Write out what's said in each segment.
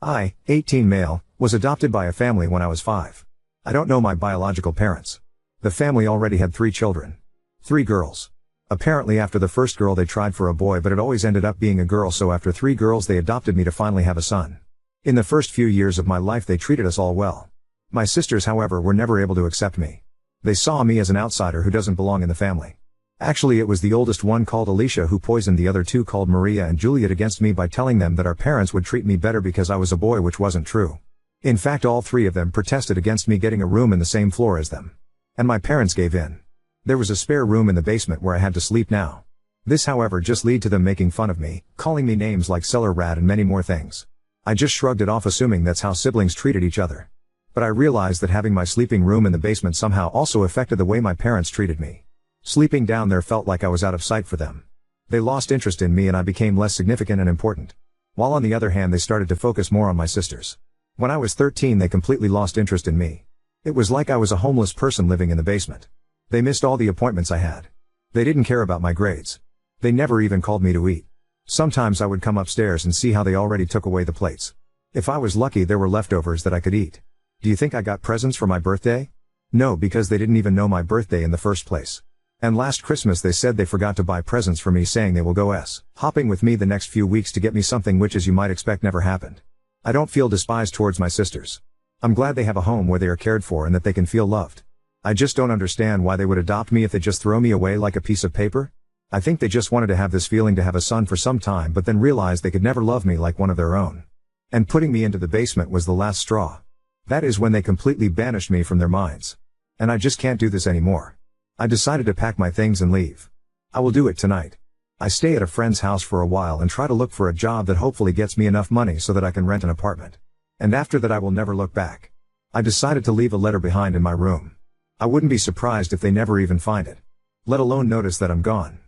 I, 18 male, was adopted by a family when I was 5. I don't know my biological parents. The family already had 3 children. 3 girls. Apparently after the first girl they tried for a boy, but it always ended up being a girl, so after 3 girls they adopted me to finally have a son. In the first few years of my life they treated us all well. My sisters, however, were never able to accept me. They saw me as an outsider who doesn't belong in the family. Actually, it was the oldest one, called Alicia, who poisoned the other 2, called Maria and Juliet, against me by telling them that our parents would treat me better because I was a boy, which wasn't true. In fact, all 3 of them protested against me getting a room in the same floor as them. And my parents gave in. There was a spare room in the basement where I had to sleep now. This, however, just led to them making fun of me, calling me names like cellar rat and many more things. I just shrugged it off, assuming that's how siblings treated each other. But I realized that having my sleeping room in the basement somehow also affected the way my parents treated me. Sleeping down there felt like I was out of sight for them. They lost interest in me and I became less significant and important. While on the other hand they started to focus more on my sisters. When I was 13 they completely lost interest in me. It was like I was a homeless person living in the basement. They missed all the appointments I had. They didn't care about my grades. They never even called me to eat. Sometimes I would come upstairs and see how they already took away the plates. If I was lucky there were leftovers that I could eat. Do you think I got presents for my birthday? No, because they didn't even know my birthday in the first place. And last Christmas they said they forgot to buy presents for me, saying they will go hopping with me the next few weeks to get me something, which, as you might expect, never happened. I don't feel despised towards my sisters. I'm glad they have a home where they are cared for and that they can feel loved. I just don't understand why they would adopt me if they just throw me away like a piece of paper. I think they just wanted to have this feeling to have a son for some time, but then realized they could never love me like one of their own. And putting me into the basement was the last straw. That is when they completely banished me from their minds. And I just can't do this anymore. I decided to pack my things and leave. I will do it tonight. I stay at a friend's house for a while and try to look for a job that hopefully gets me enough money so that I can rent an apartment. And after that I will never look back. I decided to leave a letter behind in my room. I wouldn't be surprised if they never even find it. Let alone notice that I'm gone.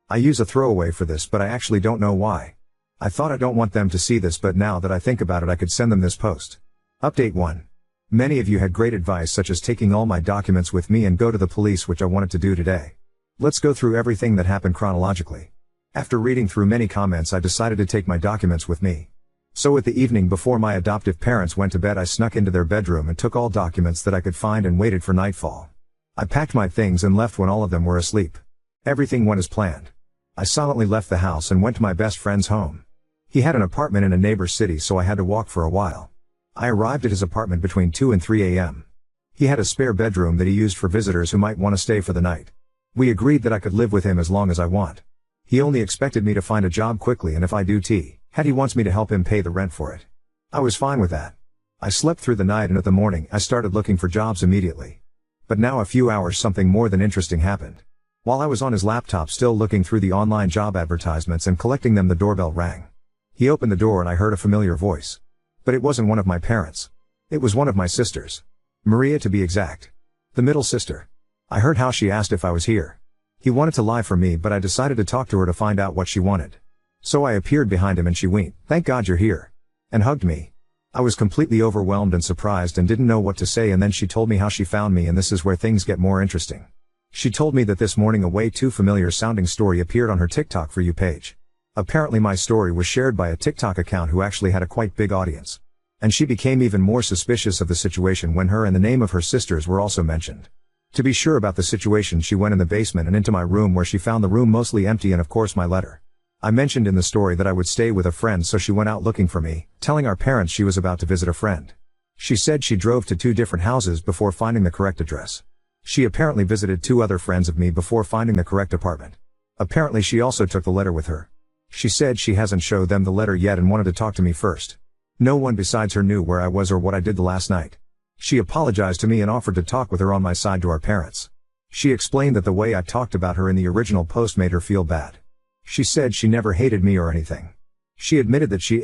I use a throwaway for this, but I actually don't know why. I thought I don't want them to see this, but now that I think about it I could send them this post. Update 1. Many of you had great advice, such as taking all my documents with me and go to the police, which I wanted to do today. Let's go through everything that happened chronologically. After reading through many comments I decided to take my documents with me. So at the evening before my adoptive parents went to bed I snuck into their bedroom and took all documents that I could find and waited for nightfall. I packed my things and left when all of them were asleep. Everything went as planned. I silently left the house and went to my best friend's home. He had an apartment in a neighbor city, so I had to walk for a while. I arrived at his apartment between 2 and 3 a.m. He had a spare bedroom that he used for visitors who might want to stay for the night. We agreed that I could live with him as long as I want. He only expected me to find a job quickly, and if I do he wants me to help him pay the rent for it. I was fine with that. I slept through the night and at the morning I started looking for jobs immediately. But now a few hours something more than interesting happened. While I was on his laptop still looking through the online job advertisements and collecting them, the doorbell rang. He opened the door and I heard a familiar voice. But it wasn't one of my parents. It was one of my sisters. Maria, to be exact. The middle sister. I heard how she asked if I was here. He wanted to lie for me, but I decided to talk to her to find out what she wanted. So I appeared behind him and she winked, "Thank God you're here," and hugged me. I was completely overwhelmed and surprised and didn't know what to say, and then she told me how she found me, and this is where things get more interesting. She told me that this morning a way too familiar sounding story appeared on her TikTok For You page. Apparently my story was shared by a TikTok account who actually had a quite big audience. And she became even more suspicious of the situation when her and the name of her sisters were also mentioned. To be sure about the situation, she went in the basement and into my room, where she found the room mostly empty and of course my letter. I mentioned in the story that I would stay with a friend, so she went out looking for me, telling our parents she was about to visit a friend. She said she drove to 2 different houses before finding the correct address. She apparently visited 2 other friends of me before finding the correct apartment. Apparently she also took the letter with her. She said she hasn't showed them the letter yet and wanted to talk to me first. No one besides her knew where I was or what I did the last night. She apologized to me and offered to talk with her on my side to our parents. She explained that the way I talked about her in the original post made her feel bad. She said she never hated me or anything. She admitted that she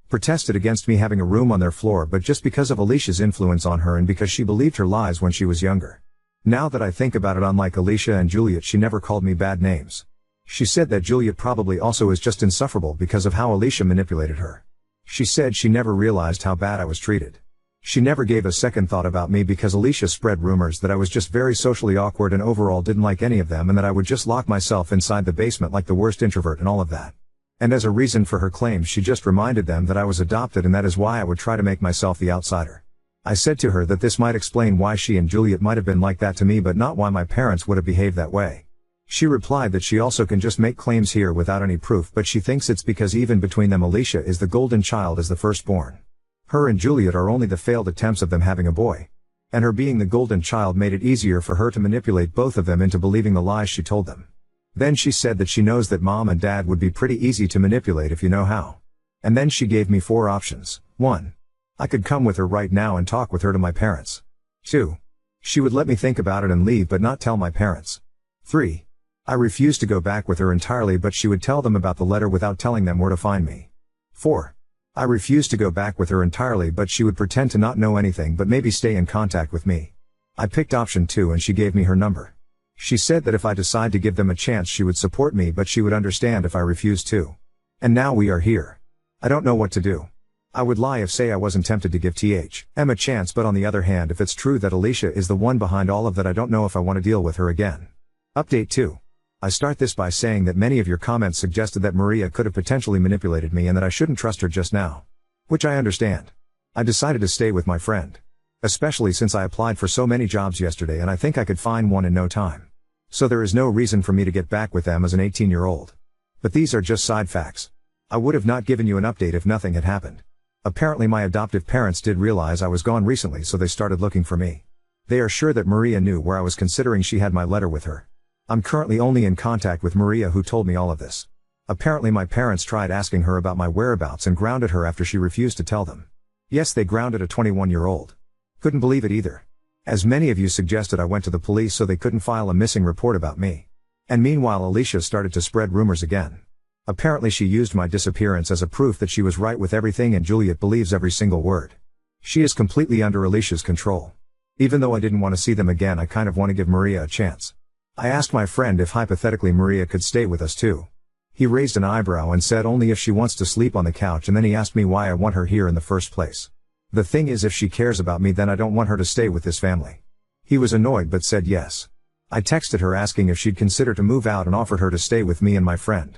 protested against me having a room on their floor, but just because of Alicia's influence on her and because she believed her lies when she was younger. Now that I think about it, unlike Alicia and Juliet, she never called me bad names. She said that Juliet probably also is just insufferable because of how Alicia manipulated her. She said she never realized how bad I was treated. She never gave a second thought about me because Alicia spread rumors that I was just very socially awkward and overall didn't like any of them, and that I would just lock myself inside the basement like the worst introvert and all of that. And as a reason for her claims, she just reminded them that I was adopted and that is why I would try to make myself the outsider. I said to her that this might explain why she and Juliet might have been like that to me but not why my parents would have behaved that way. She replied that she also can just make claims here without any proof, but she thinks it's because even between them Alicia is the golden child as the firstborn. Her and Juliet are only the failed attempts of them having a boy. And her being the golden child made it easier for her to manipulate both of them into believing the lies she told them. Then she said that she knows that mom and dad would be pretty easy to manipulate if you know how. And then she gave me 4 options. 1. I could come with her right now and talk with her to my parents. 2. She would let me think about it and leave but not tell my parents. 3. I refused to go back with her entirely but she would tell them about the letter without telling them where to find me. 4. I refused to go back with her entirely but she would pretend to not know anything but maybe stay in contact with me. I picked option 2 and she gave me her number. She said that if I decide to give them a chance she would support me but she would understand if I refused to. And now we are here. I don't know what to do. I would lie if say I wasn't tempted to give THM a chance, but on the other hand if it's true that Alicia is the one behind all of that I don't know if I want to deal with her again. Update 2. I start this by saying that many of your comments suggested that Maria could have potentially manipulated me and that I shouldn't trust her just now. Which I understand. I decided to stay with my friend. Especially since I applied for so many jobs yesterday and I think I could find one in no time. So there is no reason for me to get back with them as an 18-year-old. But these are just side facts. I would have not given you an update if nothing had happened. Apparently my adoptive parents did realize I was gone recently so they started looking for me. They are sure that Maria knew where I was considering she had my letter with her. I'm currently only in contact with Maria who told me all of this. Apparently my parents tried asking her about my whereabouts and grounded her after she refused to tell them. Yes, they grounded a 21-year-old. Couldn't believe it either. As many of you suggested, I went to the police so they couldn't file a missing report about me. And meanwhile Alicia started to spread rumors again. Apparently she used my disappearance as a proof that she was right with everything and Juliet believes every single word. She is completely under Alicia's control. Even though I didn't want to see them again, I kind of want to give Maria a chance. I asked my friend if hypothetically Maria could stay with us too. He raised an eyebrow and said only if she wants to sleep on the couch, and then he asked me why I want her here in the first place. The thing is, if she cares about me then I don't want her to stay with this family. He was annoyed but said yes. I texted her asking if she'd consider to move out and offered her to stay with me and my friend.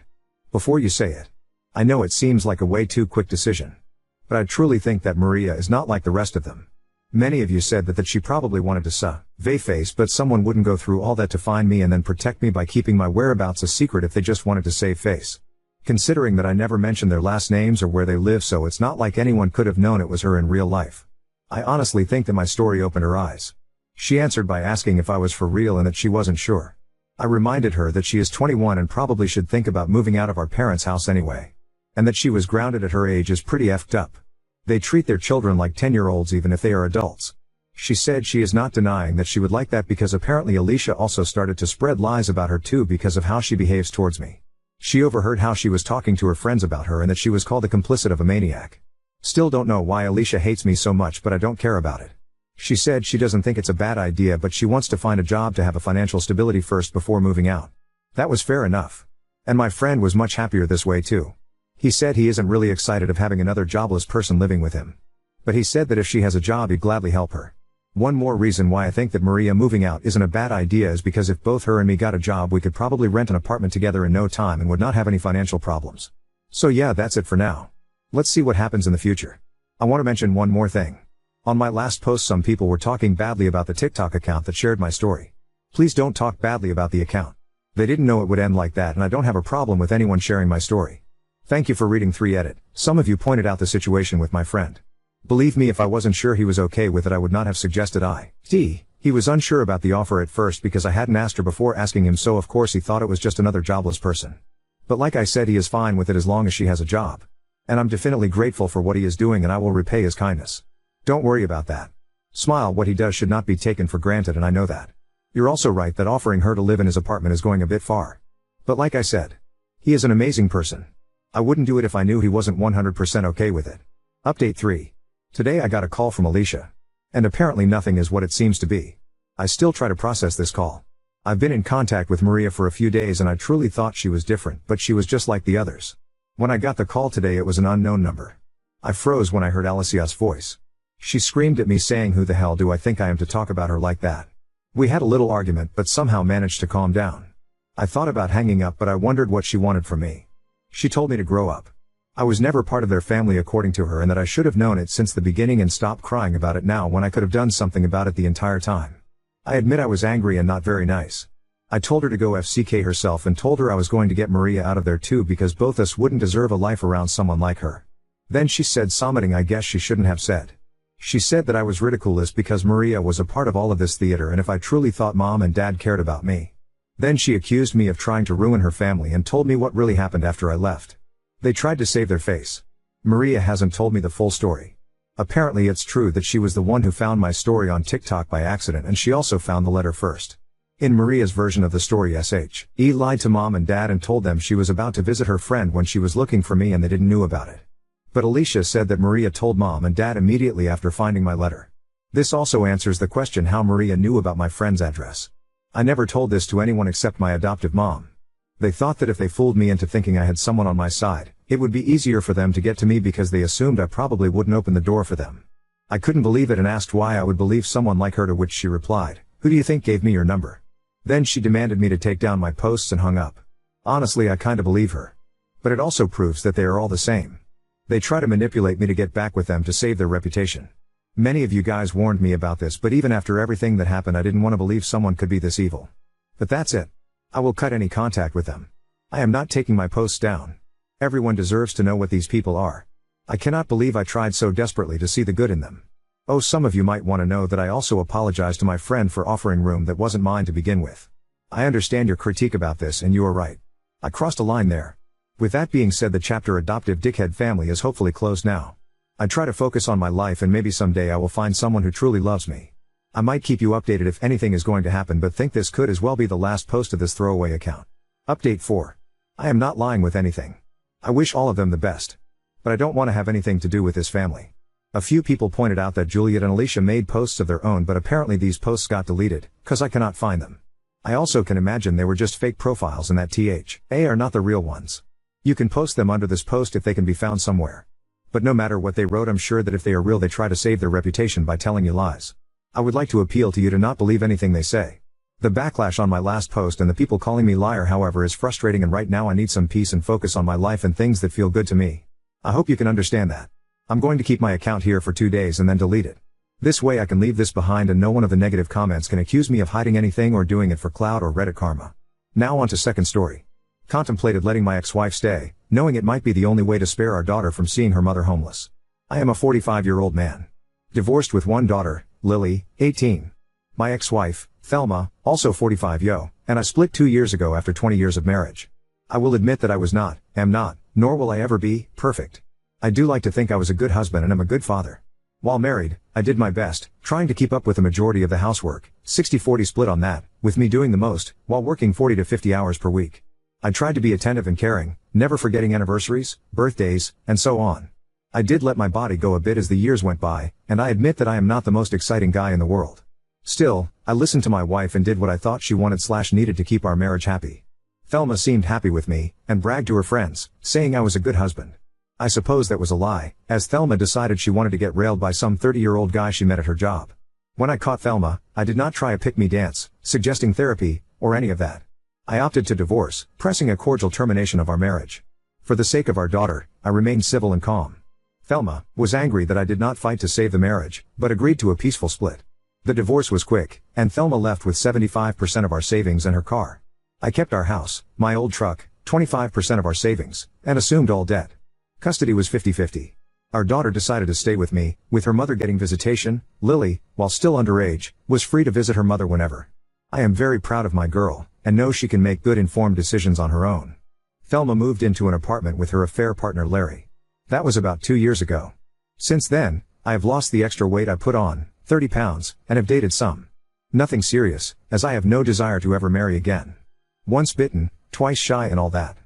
Before you say it. I know it seems like a way too quick decision. But I truly think that Maria is not like the rest of them. Many of you said that she probably wanted to save face, but someone wouldn't go through all that to find me and then protect me by keeping my whereabouts a secret if they just wanted to save face. Considering that I never mentioned their last names or where they live, so it's not like anyone could have known it was her in real life. I honestly think that my story opened her eyes. She answered by asking if I was for real and that she wasn't sure. I reminded her that she is 21 and probably should think about moving out of our parents' house anyway. And that she was grounded at her age is pretty effed up. They treat their children like 10-year-olds even if they are adults. She said she is not denying that she would like that because apparently Alicia also started to spread lies about her too because of how she behaves towards me. She overheard how she was talking to her friends about her and that she was called the complicit of a maniac. Still don't know why Alicia hates me so much, but I don't care about it. She said she doesn't think it's a bad idea, but she wants to find a job to have a financial stability first before moving out. That was fair enough. And my friend was much happier this way too. He said he isn't really excited of having another jobless person living with him. But he said that if she has a job he'd gladly help her. One more reason why I think that Maria moving out isn't a bad idea is because if both her and me got a job we could probably rent an apartment together in no time and would not have any financial problems. So yeah, that's it for now. Let's see what happens in the future. I want to mention one more thing. On my last post some people were talking badly about the TikTok account that shared my story. Please don't talk badly about the account. They didn't know it would end like that and I don't have a problem with anyone sharing my story. Thank you for reading 3 edit. Some of you pointed out the situation with my friend. Believe me, if I wasn't sure he was okay with it I would not have suggested it. He was unsure about the offer at first because I hadn't asked her before asking him, so of course he thought it was just another jobless person. But like I said, he is fine with it as long as she has a job. And I'm definitely grateful for what he is doing and I will repay his kindness. Don't worry about that. Smile, what he does should not be taken for granted and I know that. You're also right that offering her to live in his apartment is going a bit far. But like I said, he is an amazing person. I wouldn't do it if I knew he wasn't 100% okay with it. Update 3. Today I got a call from Alicia. And apparently nothing is what it seems to be. I still try to process this call. I've been in contact with Maria for a few days and I truly thought she was different, but she was just like the others. When I got the call today it was an unknown number. I froze when I heard Alicia's voice. She screamed at me saying, "Who the hell do I think I am to talk about her like that?" We had a little argument but somehow managed to calm down. I thought about hanging up but I wondered what she wanted from me. She told me to grow up. I was never part of their family according to her, and that I should have known it since the beginning and stopped crying about it now when I could have done something about it the entire time. I admit I was angry and not very nice. I told her to go FCK herself and told her I was going to get Maria out of there too because both us wouldn't deserve a life around someone like her. Then she said something I guess she shouldn't have said. She said that I was ridiculous because Maria was a part of all of this theater and if I truly thought mom and dad cared about me. Then she accused me of trying to ruin her family and told me what really happened after I left. They tried to save their face. Maria hasn't told me the full story. Apparently it's true that she was the one who found my story on TikTok by accident and she also found the letter first. In Maria's version of the story, SHE lied to mom and dad and told them she was about to visit her friend when she was looking for me and they didn't know about it. But Alicia said that Maria told mom and dad immediately after finding my letter. This also answers the question how Maria knew about my friend's address. I never told this to anyone except my adoptive mom. They thought that if they fooled me into thinking I had someone on my side, it would be easier for them to get to me because they assumed I probably wouldn't open the door for them. I couldn't believe it and asked why I would believe someone like her, to which she replied, "Who do you think gave me your number?" Then she demanded me to take down my posts and hung up. Honestly, I kinda believe her. But it also proves that they are all the same. They try to manipulate me to get back with them to save their reputation. Many of you guys warned me about this, but even after everything that happened I didn't want to believe someone could be this evil. But that's it. I will cut any contact with them. I am not taking my posts down. Everyone deserves to know what these people are. I cannot believe I tried so desperately to see the good in them. Oh, some of you might want to know that I also apologize to my friend for offering room that wasn't mine to begin with. I understand your critique about this and you are right. I crossed a line there. With that being said, the chapter Adoptive Dickhead Family is hopefully closed now. I try to focus on my life and maybe someday I will find someone who truly loves me. I might keep you updated if anything is going to happen, but think this could as well be the last post of this throwaway account. Update 4. I am not lying with anything. I wish all of them the best. But I don't want to have anything to do with this family. A few people pointed out that Juliet and Alicia made posts of their own, but apparently these posts got deleted, cause I cannot find them. I also can imagine they were just fake profiles and that THA are not the real ones. You can post them under this post if they can be found somewhere. But no matter what they wrote, I'm sure that if they are real they try to save their reputation by telling you lies. I would like to appeal to you to not believe anything they say. The backlash on my last post and the people calling me liar, however, is frustrating, and right now I need some peace and focus on my life and things that feel good to me. I hope you can understand that. I'm going to keep my account here for 2 days and then delete it. This way I can leave this behind and no one of the negative comments can accuse me of hiding anything or doing it for clout or Reddit karma. Now on to second story. Contemplated letting my ex-wife stay, knowing it might be the only way to spare our daughter from seeing her mother homeless. I am a 45-year-old man. Divorced with one daughter, Lily, 18. My ex-wife, Thelma, also 45 and I split 2 years ago after 20 years of marriage. I will admit that I was not, am not, nor will I ever be, perfect. I do like to think I was a good husband and am a good father. While married, I did my best, trying to keep up with the majority of the housework, 60-40 split on that, with me doing the most, while working 40 to 50 hours per week. I tried to be attentive and caring, never forgetting anniversaries, birthdays, and so on. I did let my body go a bit as the years went by, and I admit that I am not the most exciting guy in the world. Still, I listened to my wife and did what I thought she wanted/needed to keep our marriage happy. Thelma seemed happy with me, and bragged to her friends, saying I was a good husband. I suppose that was a lie, as Thelma decided she wanted to get railed by some 30-year-old guy she met at her job. When I caught Thelma, I did not try a pick-me dance, suggesting therapy, or any of that. I opted to divorce, pressing a cordial termination of our marriage. For the sake of our daughter, I remained civil and calm. Thelma was angry that I did not fight to save the marriage, but agreed to a peaceful split. The divorce was quick, and Thelma left with 75% of our savings and her car. I kept our house, my old truck, 25% of our savings, and assumed all debt. Custody was 50-50. Our daughter decided to stay with me, with her mother getting visitation. Lily, while still underage, was free to visit her mother whenever. I am very proud of my girl, and know she can make good informed decisions on her own. Thelma moved into an apartment with her affair partner Larry. That was about 2 years ago. Since then, I have lost the extra weight I put on, 30 pounds, and have dated some. Nothing serious, as I have no desire to ever marry again. Once bitten, twice shy and all that.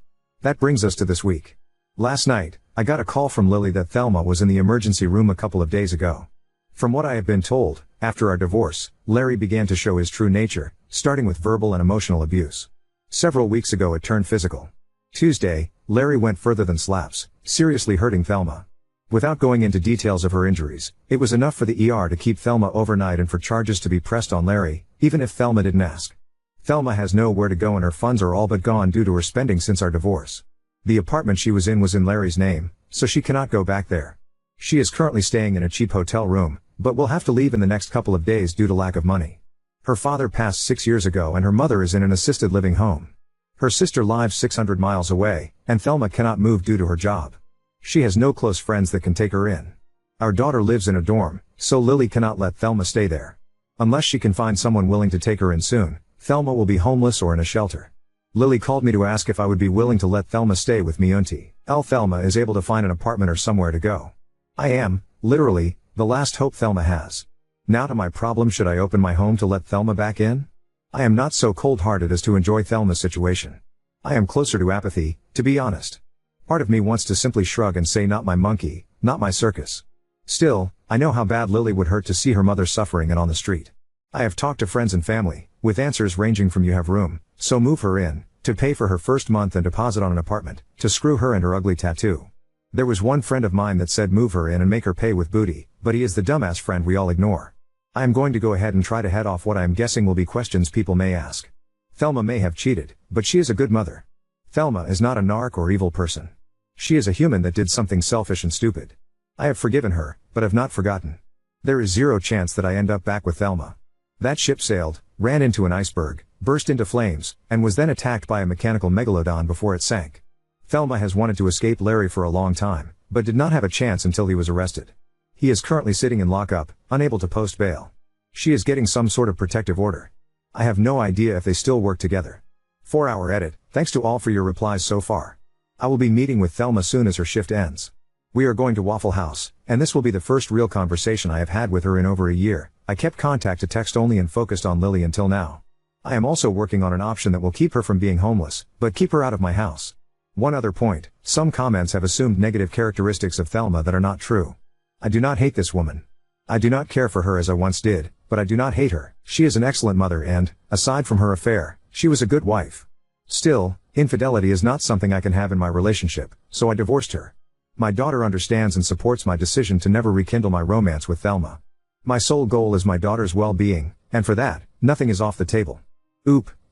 That brings us to this week. Last night, I got a call from Lily that Thelma was in the emergency room a couple of days ago. From what I have been told, after our divorce, Larry began to show his true nature, starting with verbal and emotional abuse. Several weeks ago it turned physical. Tuesday, Larry went further than slaps, seriously hurting Thelma. Without going into details of her injuries, it was enough for the ER to keep Thelma overnight and for charges to be pressed on Larry, even if Thelma didn't ask. Thelma has nowhere to go and her funds are all but gone due to her spending since our divorce. The apartment she was in Larry's name, so she cannot go back there. She is currently staying in a cheap hotel room, but will have to leave in the next couple of days due to lack of money. Her father passed 6 years ago and her mother is in an assisted living home. Her sister lives 600 miles away, and Thelma cannot move due to her job. She has no close friends that can take her in. Our daughter lives in a dorm, so Lily cannot let Thelma stay there. Unless she can find someone willing to take her in soon, Thelma will be homeless or in a shelter. Lily called me to ask if I would be willing to let Thelma stay with me until Thelma is able to find an apartment or somewhere to go. I am, literally, the last hope Thelma has. Now to my problem: should I open my home to let Thelma back in? I am not so cold-hearted as to enjoy Thelma's situation. I am closer to apathy, to be honest. Part of me wants to simply shrug and say, not my monkey, not my circus. Still, I know how bad Lily would hurt to see her mother suffering and on the street. I have talked to friends and family, with answers ranging from "you have room, so move her in," to pay for her first month and deposit on an apartment, to screw her and her ugly tattoo. There was one friend of mine that said move her in and make her pay with booty, but he is the dumbass friend we all ignore. I am going to go ahead and try to head off what I am guessing will be questions people may ask. Thelma may have cheated, but she is a good mother. Thelma is not a narc or evil person. She is a human that did something selfish and stupid. I have forgiven her, but have not forgotten. There is zero chance that I end up back with Thelma. That ship sailed, ran into an iceberg, burst into flames, and was then attacked by a mechanical megalodon before it sank. Thelma has wanted to escape Larry for a long time, but did not have a chance until he was arrested. He is currently sitting in lockup, unable to post bail. She is getting some sort of protective order. I have no idea if they still work together. 4-hour edit. Thanks to all for your replies so far. I will be meeting with Thelma soon as her shift ends. We are going to Waffle House, and this will be the first real conversation I have had with her in over a year. I kept contact to text only and focused on Lily until now. I am also working on an option that will keep her from being homeless, but keep her out of my house. One other point: some comments have assumed negative characteristics of Thelma that are not true. I do not hate this woman. I do not care for her as I once did, but I do not hate her. She is an excellent mother and, aside from her affair, she was a good wife. Still, infidelity is not something I can have in my relationship, so I divorced her. My daughter understands and supports my decision to never rekindle my romance with Thelma. My sole goal is my daughter's well-being, and for that, nothing is off the table.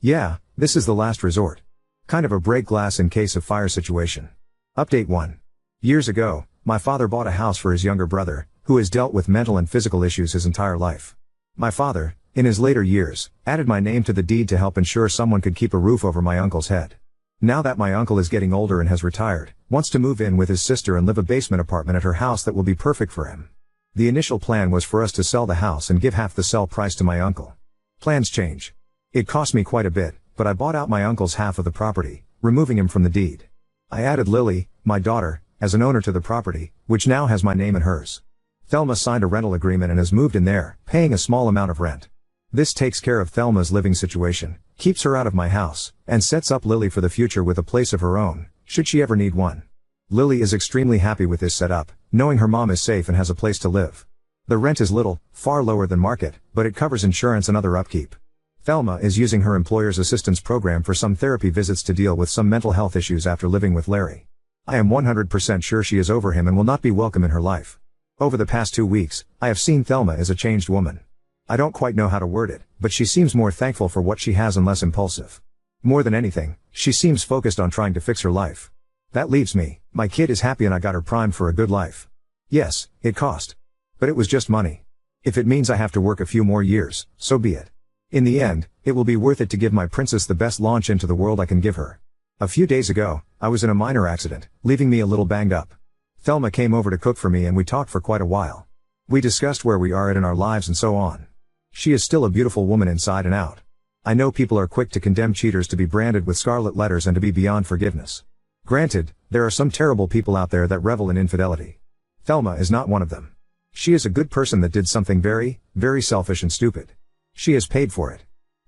Yeah, this is the last resort. Kind of a break glass in case of fire situation. Update 1. Years ago, my father bought a house for his younger brother, who has dealt with mental and physical issues his entire life. My father, in his later years, added my name to the deed to help ensure someone could keep a roof over my uncle's head. Now that my uncle is getting older and has retired, wants to move in with his sister and live a basement apartment at her house that will be perfect for him. The initial plan was for us to sell the house and give half the sell price to my uncle. Plans change. It cost me quite a bit, but I bought out my uncle's half of the property, removing him from the deed. I added Lily, my daughter, as an owner to the property, which now has my name and hers. Thelma signed a rental agreement and has moved in there, paying a small amount of rent. This takes care of Thelma's living situation, keeps her out of my house, and sets up Lily for the future with a place of her own, should she ever need one. Lily is extremely happy with this setup, knowing her mom is safe and has a place to live. The rent is little, far lower than market, but it covers insurance and other upkeep. Thelma is using her employer's assistance program for some therapy visits to deal with some mental health issues after living with Larry. I am 100% sure she is over him and will not be welcome in her life. Over the past 2 weeks, I have seen Thelma as a changed woman. I don't quite know how to word it, but she seems more thankful for what she has and less impulsive. More than anything, she seems focused on trying to fix her life. That leaves me. My kid is happy and I got her primed for a good life. Yes, it cost. But it was just money. If it means I have to work a few more years, so be it. In the end, it will be worth it to give my princess the best launch into the world I can give her. A few days ago, I was in a minor accident, leaving me a little banged up. Thelma came over to cook for me and we talked for quite a while. We discussed where we are at in our lives and so on. She is still a beautiful woman inside and out. I know people are quick to condemn cheaters to be branded with scarlet letters and to be beyond forgiveness. Granted, there are some terrible people out there that revel in infidelity. Thelma is not one of them. She is a good person that did something very, very selfish and stupid. She has paid for it.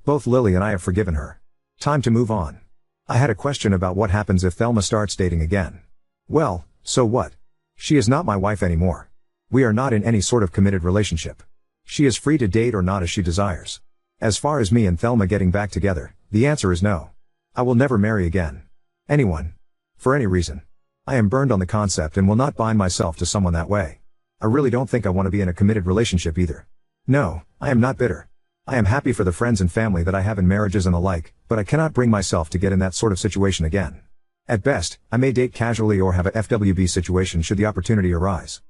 Both Lily and I have forgiven her. Time to move on. I had a question about what happens if Thelma starts dating again. Well, so what? She is not my wife anymore. We are not in any sort of committed relationship. She is free to date or not as she desires. As far as me and Thelma getting back together, the answer is no. I will never marry again. Anyone. For any reason. I am burned on the concept and will not bind myself to someone that way. I really don't think I want to be in a committed relationship either. No, I am not bitter. I am happy for the friends and family that I have in marriages and the like, but I cannot bring myself to get in that sort of situation again. At best, I may date casually or have a FWB situation should the opportunity arise.